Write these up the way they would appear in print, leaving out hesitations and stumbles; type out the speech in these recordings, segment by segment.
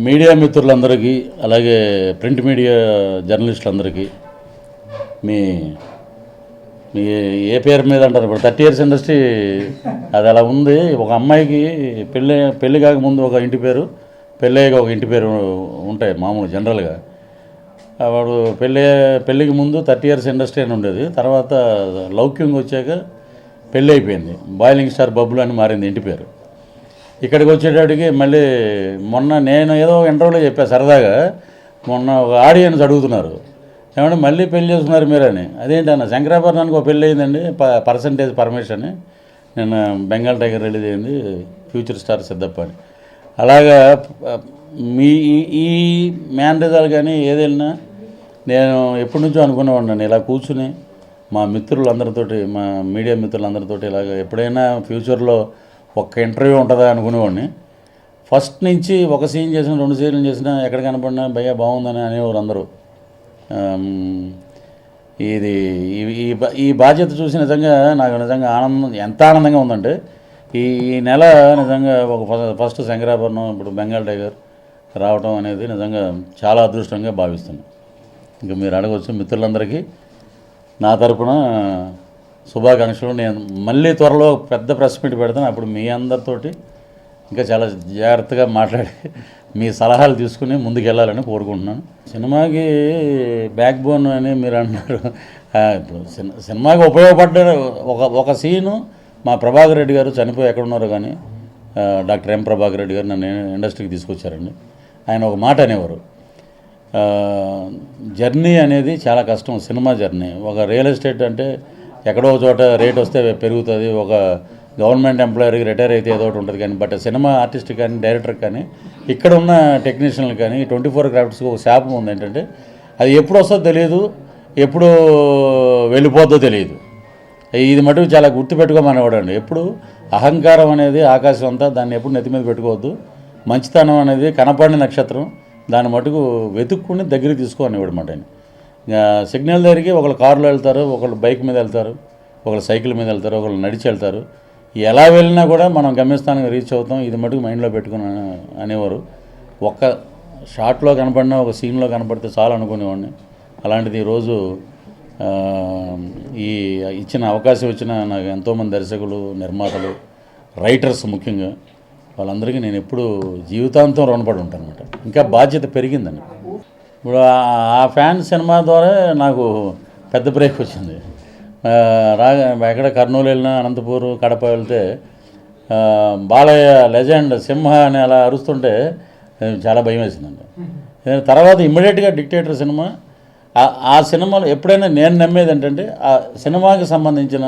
Media మిత్రులందరికీ అలాగే print media జర్నలిస్టులందరికీ మీ మీ ఏ పేరు మీద అంటారు ఇప్పుడు 30 years ఇండస్ట్రీ అది అలా ఉంది. ఒక అమ్మాయికి పెళ్ళి కాకముందు ఒక ఇంటి పేరు, పెళ్ళయ్యాక ఒక ఇంటి పేరు ఉంటాయి మామూలు జనరల్గా. వాడు పెళ్ళికి ముందు 30 years ఇండస్ట్రీ అని ఉండేది. తర్వాత లౌక్యంగా వచ్చాక పెళ్ళి అయిపోయింది, బాయిలింగ్ స్టార్ బబ్బులు అని మారింది ఇంటి పేరు. ఇక్కడికి వచ్చేటప్పటికి మళ్ళీ మొన్న నేను ఏదో ఇంటర్వ్యూలో చెప్పాను సరదాగా, మొన్న ఒక ఆడియన్స్ అడుగుతున్నారు ఏమంటే మళ్ళీ పెళ్లి చేసుకున్నారు మీరని. అదేంటన్న శంకరాభరణానికి ఒక పెళ్ళి అయిందండి, పర్సంటేజ్ పర్మిషన్ అని. నేను బెంగాల్ టైగర్ రిలీజ్ అయింది, ఫ్యూచర్ స్టార్ సిద్ధప్ప అని. అలాగా మీ ఈ మ్యానరిజాలు కానీ ఏదైనా నేను ఎప్పటి నుంచో అనుకునేవాడిని ఇలా కూర్చుని మా మిత్రులందరితోటి, మా మీడియా మిత్రులందరితోటి ఇలాగ ఎప్పుడైనా ఫ్యూచర్లో ఒక్క ఇంటర్వ్యూ ఉంటుందా అనుకునేవాడిని. ఫస్ట్ నుంచి ఒక సీన్ చేసిన 2 సీన్లు చేసినా ఎక్కడ కనపడినా భయ్యా బాగుందని అనేవారు అందరూ. ఇది ఈ బాధ్యత చూసి నిజంగా నాకు నిజంగా ఎంత ఆనందంగా ఉందంటే ఈ నెల నిజంగా ఒక ఫస్ట్ శంకరాభరణం, ఇప్పుడు బెంగాల్ టైగర్ రావటం అనేది నిజంగా చాలా అదృష్టంగా భావిస్తున్నాను. ఇంకా మీరు అడగవచ్చు. మిత్రులందరికీ నా తరపున శుభాకాంక్షలు. నేను మళ్ళీ త్వరలో పెద్ద ప్రెస్ మీట్ పెడతాను, అప్పుడు మీ అందరితోటి ఇంకా చాలా జాగ్రత్తగా మాట్లాడి మీ సలహాలు తీసుకుని ముందుకెళ్ళాలని కోరుకుంటున్నాను. సినిమాకి బ్యాక్ బోన్ అని మీరు అంటున్నారు. ఇప్పుడు సినిమాకి ఉపయోగపడ్డ ఒక సీను మా ప్రభాకర్ రెడ్డి గారు చనిపోయి ఎక్కడున్నారో కానీ, డాక్టర్ ఎం ప్రభాకర్ రెడ్డి గారు నన్ను ఇండస్ట్రీకి తీసుకొచ్చారండి. ఆయన ఒక మాట అనేవారు, జర్నీ అనేది చాలా కష్టం, సినిమా జర్నీ. ఒక రియల్ ఎస్టేట్ అంటే ఎక్కడో చోట రేట్ వస్తే పెరుగుతుంది, ఒక గవర్నమెంట్ ఎంప్లాయర్కి రిటైర్ అయితే ఏదో ఒకటి ఉంటుంది. కానీ బట్ సినిమా ఆర్టిస్ట్ కానీ డైరెక్టర్ కానీ ఇక్కడ ఉన్న టెక్నీషియన్లు కానీ 24 క్రాఫ్ట్స్కి ఒక శాపం ఉంది. ఏంటంటే అది ఎప్పుడు వస్తుందో తెలియదు, ఎప్పుడు వెళ్ళిపోతుందో తెలియదు. ఇది మటుకు చాలా గుర్తుపెట్టుకోమనేవాడు అండి. ఎప్పుడు అహంకారం అనేది ఆకాశం అంతా, దాన్ని ఎప్పుడు నెత్తి మీద పెట్టుకోవద్దు. మంచితనం అనేది కనపడిన నక్షత్రం, దాన్ని మటుకు వెతుక్కుని దగ్గరికి తీసుకోనివాడు మాట. ఆయన సిగ్నల్ దగ్గరికి ఒకళ్ళు కారులో వెళ్తారు, ఒకళ్ళు బైక్ మీద వెళ్తారు, ఒకళ్ళు సైకిల్ మీద వెళ్తారు, ఒకళ్ళు నడిచి వెళ్తారు. ఎలా వెళ్ళినా కూడా మనం గమ్యస్థానానికి రీచ్ అవుతాం, ఇది మటుకు మైండ్లో పెట్టుకుని అనేవారు. ఒక్క షాట్లో కనపడినా, ఒక సీన్లో కనపడితే చాలు అనుకునేవాడిని. అలాంటిది ఈరోజు ఈ ఇచ్చిన అవకాశం ఇచ్చిన నాకు ఎంతోమంది దర్శకులు, నిర్మాతలు, రైటర్స్ ముఖ్యంగా వాళ్ళందరికీ నేను ఎప్పుడు జీవితాంతం రుణపడి ఉంటాను అనమాట. ఇంకా బాధ్యత పెరిగిందండి. ఇప్పుడు ఆ ఫ్యాన్ సినిమా ద్వారా నాకు పెద్ద బ్రేక్ వచ్చింది. ఎక్కడ కర్నూలు వెళ్ళినా, అనంతపూర్, కడప వెళ్తే బాలయ్య లెజెండ్ సింహ అని అలా అరుస్తుంటే చాలా భయం వేసిందండి. తర్వాత ఇమ్మీడియట్గా డిక్టేటర్ సినిమా, ఆ సినిమాలో ఎప్పుడైనా నేను నమ్మేది ఏంటంటే ఆ సినిమాకి సంబంధించిన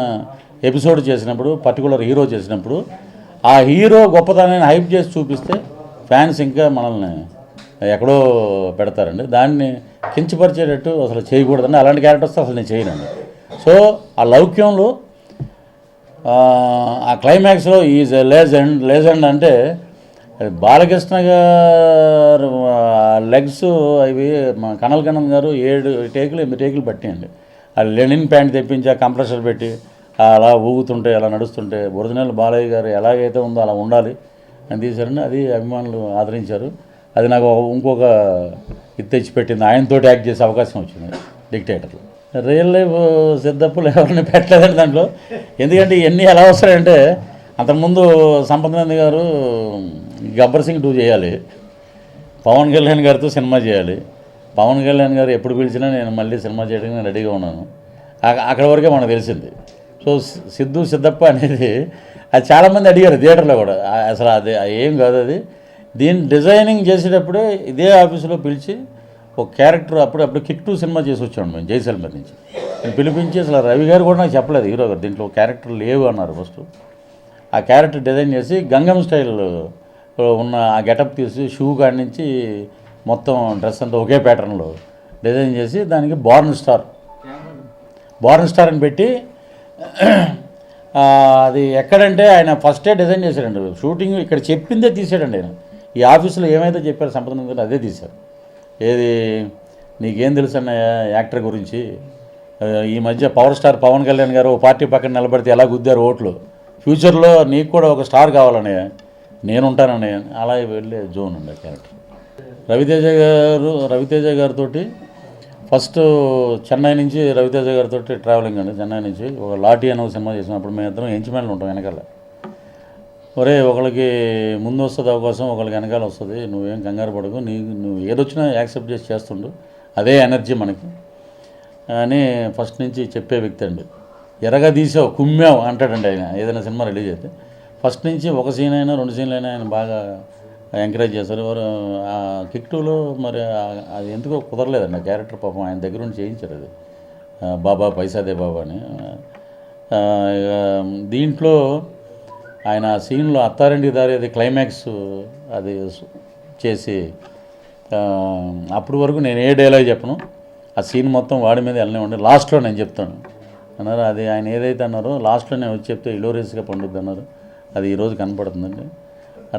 ఎపిసోడ్ చేసినప్పుడు, పర్టికులర్ హీరో చేసినప్పుడు ఆ హీరో గొప్పతనాన్ని హైప్ చేసి చూపిస్తే ఫ్యాన్స్ ఇంకా మనల్ని ఎక్కడో పెడతారండి. దాన్ని కించపరిచేటట్టు అసలు చేయకూడదండి. అలాంటి క్యారెక్టర్స్ అసలు నేను చేయనండి. సో ఆ లౌక్యంలో ఆ క్లైమాక్స్లో ఈజ్ లేజెండ్ అంటే బాలకృష్ణ గారు లెగ్స్ అవి మా కనల్ గారు 7 టేకులు 8 టేకులు పట్టియండి. ఆ లెనిన్ ప్యాంట్ తెప్పించి ఆ కంప్రెసర్ పెట్టి అలా ఊగుతుంటే, అలా నడుస్తుంటే ఒరిజినల్ బాలయ్య గారు ఎలాగైతే ఉందో అలా ఉండాలి అని తీశారండి. అది అభిమానులు ఆదరించారు. అది నాకు ఇంకొక ఇది తెచ్చిపెట్టింది, ఆయనతోటి యాక్ట్ చేసే అవకాశం వచ్చింది డిక్టేటర్లో. రియల్ లైఫ్ సిద్ధప్పులు ఎవరిని పెట్టలేదండి దాంట్లో. ఎందుకంటే ఇవన్నీ ఎలా వస్తాయంటే, అంతకుముందు సంపత్ గారు గబ్బర్ సింగ్ 2 చేయాలి, పవన్ కళ్యాణ్ గారితో సినిమా చేయాలి. పవన్ కళ్యాణ్ గారు ఎప్పుడు పిలిచినా నేను మళ్ళీ సినిమా చేయడానికి నేను రెడీగా ఉన్నాను. అక్కడ వరకే మనకు తెలిసింది. సో సిద్ధప్ప అనేది అది చాలామంది అడిగారు థియేటర్లో కూడా. అసలు అది ఏం కాదు, అది దీన్ని డిజైనింగ్ చేసేటప్పుడే ఇదే ఆఫీసులో పిలిచి ఒక క్యారెక్టర్ అప్పుడు కిక్ 2 సినిమా చేసి వచ్చాను మేము జైసల్మేర్ నుంచి. నేను పిలిపించి అసలు రవి గారు కూడా నాకు చెప్పలేదు, హీరో గారు దీంట్లో క్యారెక్టర్ లేవు అన్నారు ఫస్ట్. ఆ క్యారెక్టర్ డిజైన్ చేసి గంగం స్టైల్ ఉన్న ఆ గెటప్ తీసి షూ కాడి నుంచి మొత్తం డ్రెస్ అంతా ఒకే ప్యాటర్న్లో డిజైన్ చేసి దానికి బార్న్ స్టార్ అని పెట్టి, అది ఎక్కడంటే ఆయన ఫస్టే డిజైన్ చేశాడండి. షూటింగ్ ఇక్కడ చెప్పిందే తీసాడండి ఆయన. ఈ ఆఫీసులో ఏమైతే చెప్పారు సంపద అదే తీశారు. ఏది నీకేం తెలుసు అన్న యాక్టర్ గురించి, ఈ మధ్య పవర్ స్టార్ పవన్ కళ్యాణ్ గారు పార్టీ పక్కన నిలబడితే ఎలా గుద్దారు ఓట్లు, ఫ్యూచర్లో నీకు కూడా ఒక స్టార్ కావాలనే నేనుంటానని అలా వెళ్ళే జోన్ ఉండే క్యారెక్టర్. రవితేజ గారితో ఫస్ట్ చెన్నై నుంచి రవితేజ గారితో ట్రావెలింగ్ అండి. చెన్నై నుంచి ఒక లాఠీ అనే ఒక సినిమా చేసినప్పుడు మేము ఇద్దరం ఎంచిమేళ్ళు ఉంటాం వెనకాల. ఒరే ఒకళ్ళకి ముందు వస్తుంది అవకాశం, ఒకళ్ళకి వెనకాల వస్తుంది, నువ్వేం కంగారు పడకు, నువ్వు ఏదొచ్చినా యాక్సెప్ట్ చేస్తుండు, అదే ఎనర్జీ మనకి అని ఫస్ట్ నుంచి చెప్పే వ్యక్తి అండి. ఎరగా తీసావు కుమ్మావు అంటాడండి ఆయన ఏదైనా సినిమా రిలీజ్ అయితే. ఫస్ట్ నుంచి ఒక సీన్ అయినా 2 సీన్లు అయినా ఆయన బాగా ఎంకరేజ్ చేస్తారు. కిక్ 2లో మరి అది ఎందుకో కుదరలేదండి ఆ క్యారెక్టర్. పాపం ఆయన దగ్గర నుంచి చేయించారు అది, బాబా పైసాదే బాబా అని. దీంట్లో ఆయన సీన్లో అత్తారింటికి దారి అది క్లైమాక్స్ అది చేసి అప్పటి వరకు నేను ఏ డైలాగ్ చెప్పను, ఆ సీన్ మొత్తం వాడి మీద వెళ్ళనే ఉండి లాస్ట్లో నేను చెప్తాను అన్నారు. అది ఆయన ఏదైతే అన్నారో లాస్ట్లో నేను వచ్చి చెప్తే ఇలోరియస్గా పండుద్ది అన్నారు. అది ఈరోజు కనపడుతుందండి.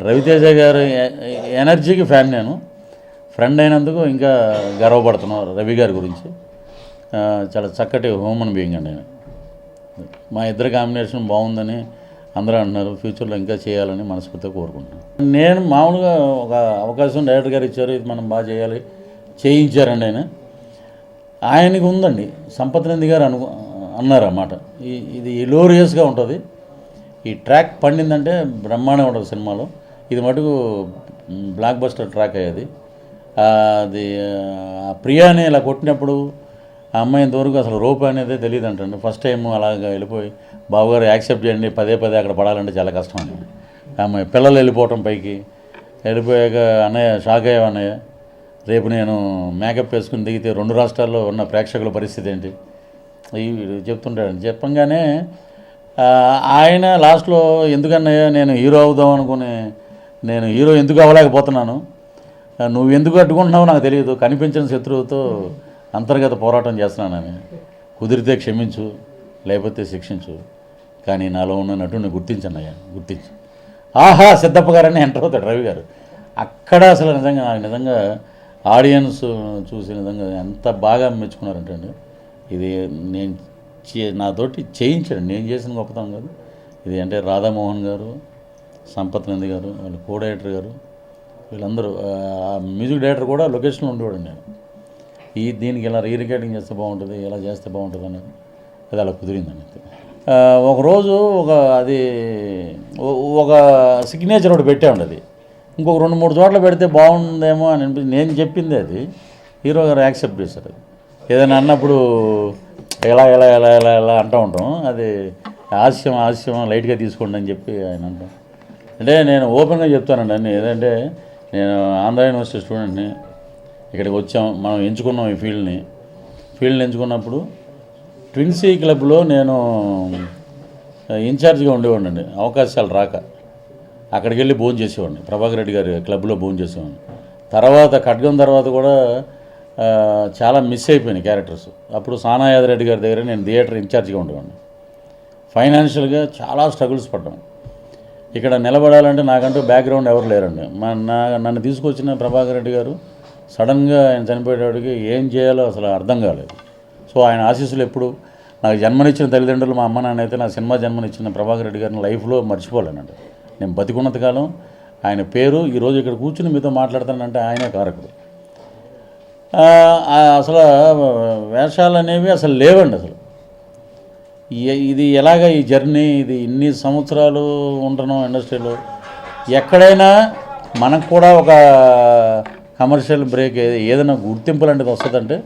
రవితేజ గారి ఎనర్జీకి ఫ్యాన్ నేను, ఫ్రెండ్ అయినందుకు ఇంకా గర్వపడుతున్నాను రవి గారి గురించి. చాలా చక్కటి హ్యూమన్ బీయింగ్ అండి ఆయన. మా ఇద్దరి కాంబినేషన్ బాగుందని అందరూ అంటున్నారు. ఫ్యూచర్లో ఇంకా చేయాలని మనస్ఫూర్తిగా కోరుకుంటున్నాను. నేను మామూలుగా ఒక అవకాశం డైరెక్టర్ గారు ఇచ్చారు, ఇది మనం బాగా చేయాలి, చేయించారండి ఆయన. ఆయనకి ఉందండి, సంపత్నంది గారు అన్నారు అన్నమాట, ఇది ఇలోరియస్గా ఉంటుంది, ఈ ట్రాక్ పండిందంటే బ్రహ్మాండంగా ఉంటుంది సినిమాలో, ఇది మటుకు బ్లాక్ బస్టర్ ట్రాక్ అయ్యేది. అది ప్రియాని ఇలా కొట్టినప్పుడు ఆ అమ్మాయి ఇంతవరకు అసలు రోప్ అనేది తెలియదు అంటండి. ఫస్ట్ టైం అలాగా వెళ్ళిపోయి బావగారు యాక్సెప్ట్ చేయండి, పదే అక్కడ పడాలంటే చాలా కష్టం అండి. అమ్మాయి పిల్లలు వెళ్ళిపోవటం పైకి వెళ్ళిపోయాక అన్నయ్య షాక్ అయ్యా, అన్నయ్య రేపు నేను మేకప్ వేసుకుని దిగితే 2 రాష్ట్రాల్లో ఉన్న ప్రేక్షకుల పరిస్థితి ఏంటి ఇవి చెప్తుంటాడండి. చెప్పంగానే ఆయన లాస్ట్లో ఎందుకన్నయ్య నేను హీరో అవుదాం అనుకుని నేను హీరో ఎందుకు అవ్వలేకపోతున్నాను, నువ్వు ఎందుకు అడ్డుకుంటున్నావో నాకు తెలియదు, కనిపించిన శత్రువుతో అంతర్గత పోరాటం చేస్తున్నానని, కుదిరితే క్షమించు లేకపోతే శిక్షించు, కానీ నాలో ఉన్న నటుని గుర్తించన్నయ్యా, గుర్తించు. ఆహా సిద్ధప్ప గారని ఎంటర్ అవుతాడు రవి గారు. అక్కడ అసలు నిజంగా నాకు నిజంగా ఆడియన్స్ చూసి నిజంగా ఎంత బాగా మెచ్చుకున్నారంటే అండి, ఇది నేను నాతోటి చేయించాడు, నేను చేసిన గొప్పతనం కాదు ఇది. అంటే రాధామోహన్ గారు, సంపత్ నంది గారు, వాళ్ళ కో డైరెక్టర్ గారు, వీళ్ళందరూ, మ్యూజిక్ డైరెక్టర్ కూడా లొకేషన్లో ఉండేవాడు. నేను దీనికి ఇలా రీరికార్డింగ్ చేస్తే బాగుంటుంది, ఇలా చేస్తే బాగుంటుంది అన్నది అది అలా కుదిరిందండి. ఒకరోజు ఒక సిగ్నేచర్ ఒకటి పెట్టామండి. అది ఇంకొక 2-3 చోట్ల పెడితే బాగుందేమో అని అనిపించింది. నేను చెప్పింది అది హీరో గారు యాక్సెప్ట్ చేశారు. అది ఏదైనా అన్నప్పుడు ఎలా ఎలా ఎలా ఎలా ఎలా అంటూ ఉంటాం, అది హాస్యం లైట్గా తీసుకోండి అని చెప్పి ఆయన అంటాం. అంటే నేను ఓపెన్గా చెప్తానండి అన్నీ. ఏదంటే నేను ఆంధ్ర యూనివర్సిటీ స్టూడెంట్ని, ఇక్కడికి వచ్చాం, మనం ఎంచుకున్నాం ఈ ఫీల్డ్ని ఎంచుకున్నప్పుడు ట్విన్సీ క్లబ్లో నేను ఇన్ఛార్జ్గా ఉండేవాడిని. అవకాశాలు రాక అక్కడికి వెళ్ళి భోజనం చేసేవాడిని, ప్రభాకర్ రెడ్డి గారి క్లబ్లో భోజనం చేసేవాడిని. తర్వాత ఖడ్గం తర్వాత కూడా చాలా మిస్ అయిపోయినాయి క్యారెక్టర్స్. అప్పుడు సానా యాదరెడ్డి గారి దగ్గర నేను థియేటర్ ఇన్ఛార్జ్గా ఉండేవాడిని. ఫైనాన్షియల్గా చాలా స్ట్రగుల్స్ పడ్డాం. ఇక్కడ నిలబడాలంటే నాకంటూ బ్యాక్గ్రౌండ్ ఎవరు లేరండి. నన్ను తీసుకొచ్చిన ప్రభాకర్ రెడ్డి గారు సడన్గా ఆయన చనిపోయేటప్పటికి ఏం చేయాలో అసలు అర్థం కాలేదు. సో ఆయన ఆశీస్సులు ఎప్పుడు నాకు జన్మనిచ్చిన తల్లిదండ్రులు, మా అమ్మ నాన్న అయితే నా సినిమా జన్మనిచ్చిన ప్రభాకర్ రెడ్డి గారిని లైఫ్లో మర్చిపోలేనండి. నేను బతికున్నంతకాలం ఆయన పేరు ఈరోజు ఇక్కడ కూర్చుని మీతో మాట్లాడతానంటే ఆయనే కారకుడు. అసలు వేషాలు అనేవి అసలు లేవండి. అసలు ఇది ఎలాగ ఈ జర్నీ, ఇది ఇన్ని సంవత్సరాలు ఉంటున్నాం ఇండస్ట్రీలో, ఎక్కడైనా మనకు కూడా ఒక కమర్షియల్ బ్రేక్ ఏదైనా గుర్తింపు లాంటిది వస్తుందంటే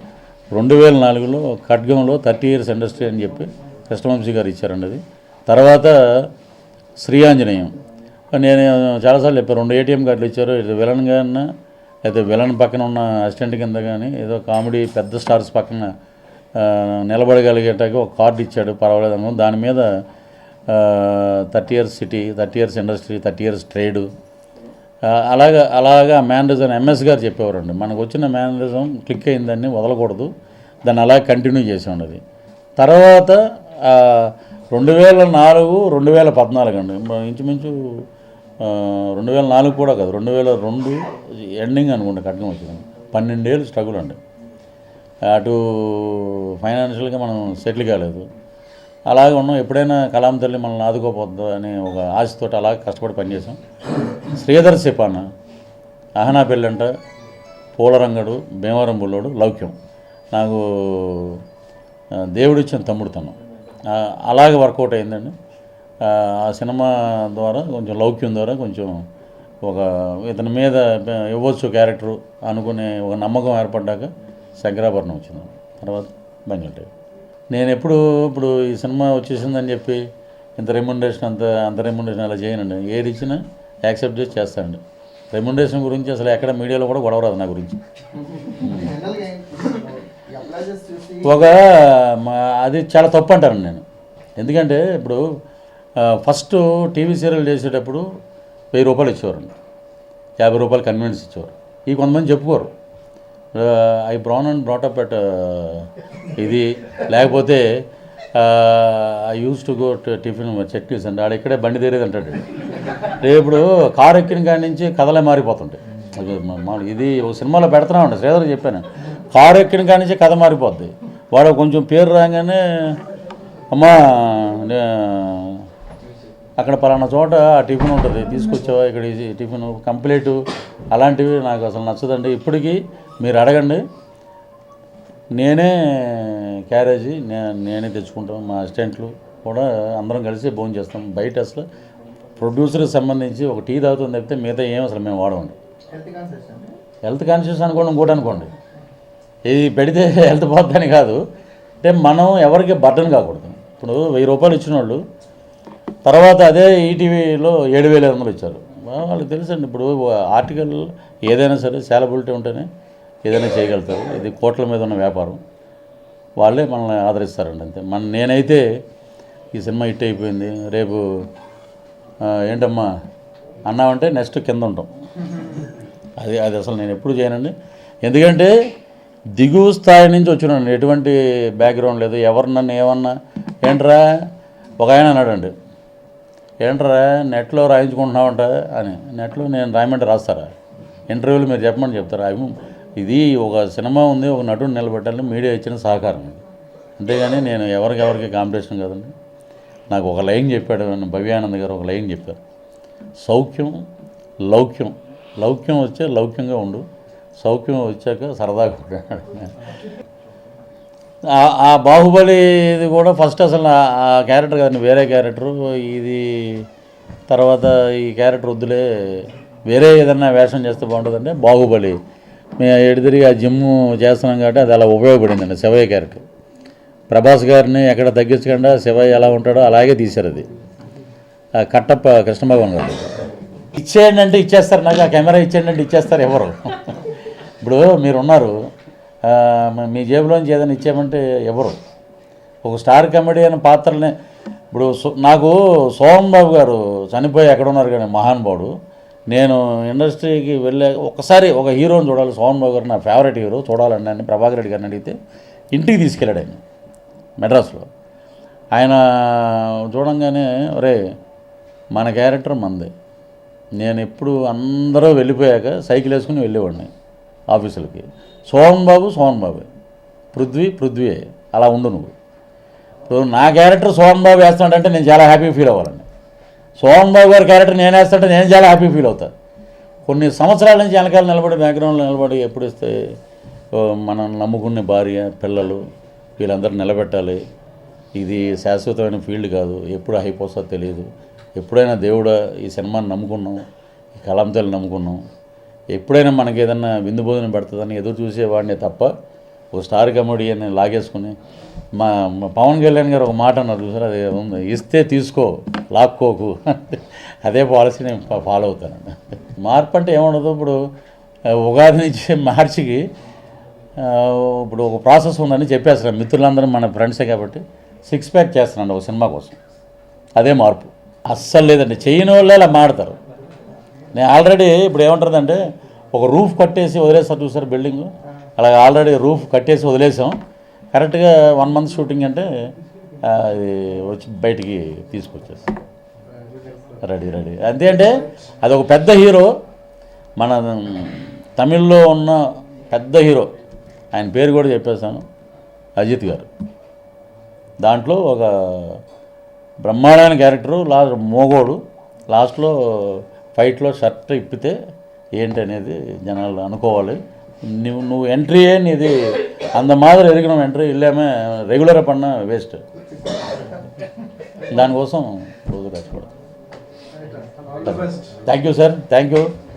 2004లో ఖడ్గంలో 30 years ఇండస్ట్రీ అని చెప్పి కృష్ణవంశీ గారు ఇచ్చారండి. అది తర్వాత శ్రీ ఆంజనేయం నేను చాలాసార్లు చెప్పాను, 2 ATM కార్డులు ఇచ్చారు. ఇది విలన్ కానీ అయితే విలన్ పక్కన ఉన్న అసిస్టెంట్ కింద కానీ ఏదో కామెడీ పెద్ద స్టార్స్ పక్కన నిలబడగలిగేటానికి ఒక కార్డు ఇచ్చాడు, పర్వాలేదమ్మా. దాని మీద 30 years city, 30 years industry, 30 years trade, అలాగా మేనరిజం MS గారు చెప్పేవారండి. మనకు వచ్చిన మేనరిజం క్లిక్ అయిందాన్ని వదలకూడదు, దాన్ని అలా కంటిన్యూ చేసామండి. అది తర్వాత 2004, 2014 అండి, ఇంచుమించు 2004 కూడా కాదు, 2002 ఎండింగ్ అనుకుంటా ఖడ్గం వచ్చింది. 12 ఏళ్ళు స్ట్రగుల్ అండి. అటు ఫైనాన్షియల్గా మనం సెటిల్ కాలేదు, అలాగే ఉన్నాం. ఎప్పుడైనా కలాం తల్లి మనల్ని ఆదుకోపోద్దు అని ఒక ఆశతోటి అలా కష్టపడి పనిచేసాం. శ్రీధర్ సిపాన, అహనా పెళ్ళంట, పూలరంగడు, భీమవరం బుల్లోడు, లౌక్యం. నాకు దేవుడిచ్చిన తమ్ముడుతనం అలాగే వర్కౌట్ అయిందండి. ఆ సినిమా ద్వారా కొంచెం లౌక్యం ద్వారా కొంచెం ఒక ఇతని మీద ఇవ్వచ్చు క్యారెక్టరు అనుకునే ఒక నమ్మకం ఏర్పడ్డాక శంకరాభరణం వచ్చింది. తర్వాత బెంగళూరు. నేను ఇప్పుడు ఈ సినిమా వచ్చేసిందని చెప్పి ఇంత రెమ్యునరేషన్ అంత రెమ్యునరేషన్ అలా చేయనండి. ఏది ఇచ్చినా యాక్సెప్ట్ చేసి చేస్తానండి. రెమ్యునరేషన్ గురించి అసలు ఎక్కడ మీడియాలో కూడా గొడవ రాదు నా గురించి. అది చాలా తప్పు అంటానండి నేను. ఎందుకంటే ఇప్పుడు ఫస్ట్ టీవీ సీరియల్ చేసేటప్పుడు 1000 రూపాయలు ఇచ్చేవారండి, 50 రూపాయలు కన్వీనియన్స్ ఇచ్చేవారు. ఈ కొంతమంది చెప్పుకోరు I born and brought up at ఇది, లేకపోతే I use to go tiffin chutneys అండి, ఆడ ఇక్కడే బండి తీరేది అంటాడు. ఇప్పుడు కారు ఎక్కిన కాడి నుంచి కథలే మారిపోతుంటాయి. ఇది ఒక సినిమాలో పెడుతున్నామండి, శ్రీధర్ చెప్పాను, కారు ఎక్కిన కాడి నుంచి కథ మారిపోద్ది. వాడు కొంచెం పేరు రాగానే అమ్మా అక్కడ పలానా చోట ఆ టిఫిన్ ఉంటుంది తీసుకొచ్చావా, ఇక్కడ టిఫిన్ కంప్లీట్, అలాంటివి నాకు అసలు నచ్చదండి. ఇప్పటికీ మీరు అడగండి, నేనే క్యారేజీ నేనే తెచ్చుకుంటాం. మా అసిస్టెంట్లు కూడా అందరం కలిసి భోజనం చేస్తాం. బయట అసలు ప్రొడ్యూసర్కి సంబంధించి ఒక టీ తాగుతుంది తప్పితే మిగతా ఏం అసలు మేము వాడమండి. హెల్త్ కాన్షియస్ అనుకోండి, ఇంకోటి అనుకోండి, ఇది పెడితే హెల్త్ పోద్దని కాదు. అంటే మనం ఎవరికి బర్డన్ కాకూడదు. ఇప్పుడు 1000 రూపాయలు ఇచ్చిన వాళ్ళు తర్వాత అదే ఈటీవీలో 7500 ఇచ్చారు. వాళ్ళకి తెలుసండి. ఇప్పుడు ఆర్టికల్ ఏదైనా సరే సాలబిలిటీ ఉంటేనే ఏదైనా చేయగలుగుతారు. ఇది కోట్ల మీద ఉన్న వ్యాపారం, వాళ్ళే మనల్ని ఆదరిస్తారండి అంతే. నేనైతే ఈ సినిమా హిట్ అయిపోయింది, రేపు ఏంటమ్మా అన్నామంటే నెక్స్ట్ కింద ఉంటాం. అది అసలు నేను ఎప్పుడు చేయనండి. ఎందుకంటే దిగువ స్థాయి నుంచి వచ్చినాను, ఎటువంటి బ్యాక్గ్రౌండ్ లేదు. ఎవరు నన్ను ఏమన్నా ఏంట్రా ఒక ఆయన అన్నాడండి, ఏంట్రా నెట్లో రాయించుకుంటున్నావంట అని. నెట్లో నేను రాయమంటే రాస్తారా? ఇంటర్వ్యూలు మీరు చెప్పమని చెప్తారా? ఇది ఒక సినిమా ఉంది, ఒక నటుడు నిలబెట్టాలని మీడియా ఇచ్చిన సహకారం, అంతేగాని నేను ఎవరికి కాంపిటీషన్ కదండి. నాకు ఒక లైన్ చెప్పాడు భవ్యానంద్ గారు, ఒక లైన్ చెప్పారు, సౌఖ్యం లౌక్యం, లౌక్యం వచ్చే లౌక్యంగా ఉండు, సౌఖ్యం వచ్చాక సరదాగా ఉంటాడు. ఆ బాహుబలి ఇది కూడా ఫస్ట్ అసలు ఆ క్యారెక్టర్ కదండి, వేరే క్యారెక్టరు ఇది. తర్వాత ఈ క్యారెక్టర్ వద్దులే, వేరే ఏదన్నా వేషం చేస్తే బాగుంటుందంటే బాహుబలి మేము ఎడిదిరిగి ఆ జిమ్ చేస్తున్నాం కాబట్టి అది అలా ఉపయోగపడిందండి. శివయ్య క్యారెక్టర్ ప్రభాస్ గారిని ఎక్కడ తగ్గించకుండా శివయ్య ఎలా ఉంటాడో అలాగే తీశారు. అది కట్టప్ప కృష్ణభగవాన్ గారు ఇచ్చేయండి అంటే ఇచ్చేస్తారు, నాకు ఆ కెమెరా ఇచ్చేయండి అంటే ఇచ్చేస్తారు ఎవరు. ఇప్పుడు మీరున్నారు, మీ జేబులోంచి ఏదైనా ఇచ్చేయమంటే ఎవరు. ఒక స్టార్ కమెడియన్ పాత్రలనే ఇప్పుడు నాకు సోహన్ బాబు గారు చనిపోయి ఎక్కడ ఉన్నారు కానీ మహానుభావుడు, నేను ఇండస్ట్రీకి వెళ్ళే ఒకసారి ఒక హీరోని చూడాలి, సోహన్ బాబు గారు నా ఫేవరెట్ హీరో, చూడాలండి అని ప్రభాకర్ రెడ్డి గారిని అడిగితే ఇంటికి తీసుకెళ్ళాడు ఆయన మెడ్రాస్లో. ఆయన చూడంగానే ఒరే మన క్యారెక్టర్ మంది, నేను ఎప్పుడు అందరూ వెళ్ళిపోయాక సైకిల్ వేసుకుని వెళ్ళేవాడిని ఆఫీసులకి. సోహన్ బాబు పృథ్వీ అలా ఉండు నువ్వు. ఇప్పుడు నా క్యారెక్టర్ సోహన్ బాబు వేస్తాడంటే నేను చాలా హ్యాపీ ఫీల్ అవ్వాలండి. సోహన్ బాబు గారి క్యారెక్టర్ నేను వేస్తాంటే నేను చాలా హ్యాపీ ఫీల్ అవుతాను. కొన్ని సంవత్సరాల నుంచి వెనకాల నిలబడి బ్యాక్గ్రౌండ్లో నిలబడి ఎప్పుడు ఇస్తే మనం నమ్ముకునే భార్య పిల్లలు వీళ్ళందరూ నిలబెట్టాలి. ఇది శాశ్వతమైన ఫీల్డ్ కాదు, ఎప్పుడు అయిపోతుందో తెలియదు. ఎప్పుడైనా దేవుడా ఈ సినిమాని నమ్ముకున్నాం, ఈ కళంతలు నమ్ముకున్నాం, ఎప్పుడైనా మనకి ఏదన్నా విందు భోజనం పెడుతుందని ఎదురు చూసేవాడిని తప్ప ఒక స్టార్ కమెడియన్ని లాగేసుకుని మా పవన్ కళ్యాణ్ గారు ఒక మాట అన్నారు చూసారు, అది ఉంది, ఇస్తే తీసుకో లాక్కోకు, అదే పాలసీ నేను ఫాలో అవుతానండి. మార్పు అంటే ఏముండదు. ఇప్పుడు ఉగాది నుంచి మార్చికి ఇప్పుడు ఒక ప్రాసెస్ ఉందని చెప్పేస్తున్నాను మిత్రులందరూ మన ఫ్రెండ్సే కాబట్టి 6 ప్యాక్ చేస్తున్నాను ఒక సినిమా కోసం. అదే మార్పు అస్సలు లేదండి. చేయని వాళ్ళే అలా మాడతారు. నేను ఆల్రెడీ ఇప్పుడు ఏమంటుందంటే ఒక రూఫ్ కట్టేసి వదిలేస్తారు చూసారు బిల్డింగ్, అలా ఆల్రెడీ రూఫ్ కట్టేసి వదిలేసాం. కరెక్ట్గా 1 మంత్ షూటింగ్ అంటే అది వచ్చి బయటికి తీసుకొచ్చేస్తాం రెడీ. అంతే అంటే అది ఒక పెద్ద హీరో, మన తమిళ్లో ఉన్న పెద్ద హీరో, ఆయన పేరు కూడా చెప్పేశాను, అజిత్ గారు. దాంట్లో ఒక బ్రహ్మాండమైన క్యారెక్టరు, మోగోడు, లాస్ట్లో ఫైట్లో షర్ట్ ఇప్పితే ఏంటి అనేది జనాలు అనుకోవాలి. నువ్వు ఎంట్రీయే నీది அந்த மாதிரி இருக்கணும் ఎంట్రీ ఇల్లామే రెగ్యులర్గా పడిన వేస్ట్ దానికోసం రోజు కష్టపడతాం. Thank you sir, thank you.